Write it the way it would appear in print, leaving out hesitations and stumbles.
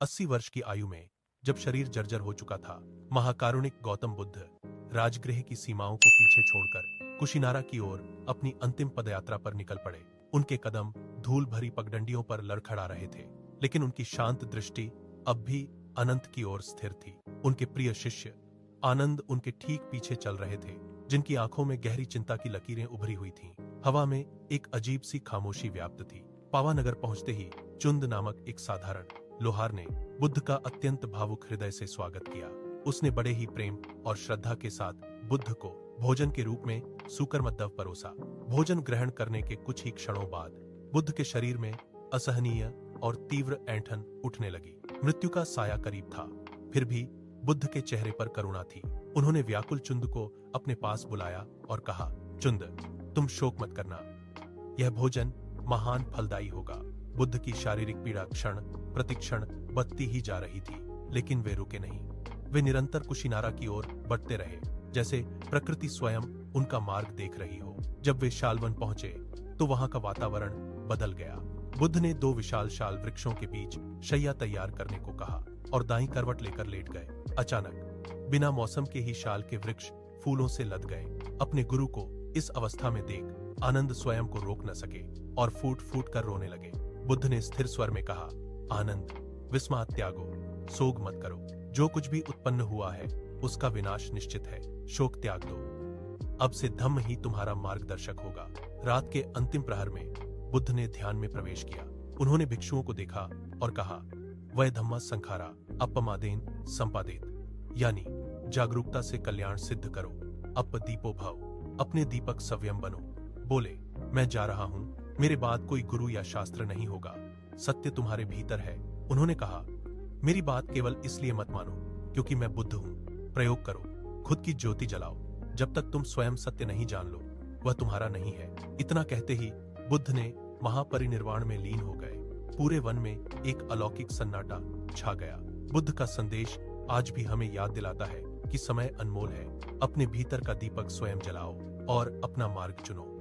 80 वर्ष की आयु में जब शरीर जर्जर हो चुका था, महाकारुणिक गौतम बुद्ध राजगृह की सीमाओं को पीछे छोड़कर कुशीनारा की ओर अपनी अंतिम पदयात्रा पर निकल पड़े। उनके कदम धूल भरी पगडंडियों पर लड़खड़ा रहे थे, लेकिन उनकी शांत दृष्टि अब भी अनंत की ओर स्थिर थी। उनके प्रिय शिष्य आनंद उनके ठीक पीछे चल रहे थे, जिनकी आंखों में गहरी चिंता की लकीरें उभरी हुई थीं। हवा में एक अजीब सी खामोशी व्याप्त थी। पावानगर पहुंचते ही चुंद नामक एक साधारण लोहार ने बुद्ध का अत्यंत भावुक हृदय से स्वागत किया। उसने बड़े ही प्रेम और श्रद्धा के साथ बुद्ध को भोजन के रूप में सूकर मद्दव परोसा। भोजन ग्रहण करने के कुछ ही क्षणों बाद बुद्ध के शरीर में असहनीय और तीव्र ऐंठन उठने लगी। मृत्यु का साया करीब था, फिर भी बुद्ध के चेहरे पर करुणा थी। उन्होंने व्याकुल चुंद को अपने पास बुलाया और कहा, चुंद, तुम शोक मत करना, यह भोजन महान फलदायी होगा। बुद्ध की शारीरिक पीड़ा क्षण प्रतिक्षण बढ़ती ही जा रही थी, लेकिन वे रुके नहीं। वे निरंतर कुशीनारा की ओर बढ़ते रहे, जैसे प्रकृति स्वयं उनका मार्ग देख रही हो। जब वे शालवन पहुंचे तो वहां का वातावरण बदल गया। बुद्ध ने 2 विशाल शाल वृक्षों के बीच शैया तैयार करने को कहा और दाईं करवट लेकर लेट गए। अचानक बिना मौसम के ही शाल के वृक्ष फूलों से लद गए। अपने गुरु को इस अवस्था में देख आनंद स्वयं को रोक न सके और फूट फूट कर रोने लगे। बुद्ध ने स्थिर स्वर में कहा, आनंद, विस्मात त्यागो, सोग मत करो। जो कुछ भी उत्पन्न हुआ है उसका विनाश निश्चित है, शोक त्याग दो। अब से धम्म ही तुम्हारा मार्गदर्शक होगा। रात के अंतिम प्रहर में बुद्ध ने ध्यान में प्रवेश किया। उन्होंने भिक्षुओं को देखा और कहा, वह धम्मा संखारा अपमादेन संपादित, यानी जागरूकता से कल्याण सिद्ध करो। अप दीपो भव, अपने दीपक संयम बनो। बोले, मैं जा रहा हूं, मेरे बाद कोई गुरु या शास्त्र नहीं होगा, सत्य तुम्हारे भीतर है। उन्होंने कहा, मेरी बात केवल इसलिए मत मानो क्योंकि मैं बुद्ध हूं। प्रयोग करो, खुद की ज्योति जलाओ। जब तक तुम स्वयं सत्य नहीं जान लो, वह तुम्हारा नहीं है। इतना कहते ही बुद्ध ने महापरिनिर्वाण में लीन हो गए। पूरे वन में एक अलौकिक सन्नाटा छा गया। बुद्ध का संदेश आज भी हमें याद दिलाता है कि समय अनमोल है। अपने भीतर का दीपक स्वयं जलाओ और अपना मार्ग चुनो।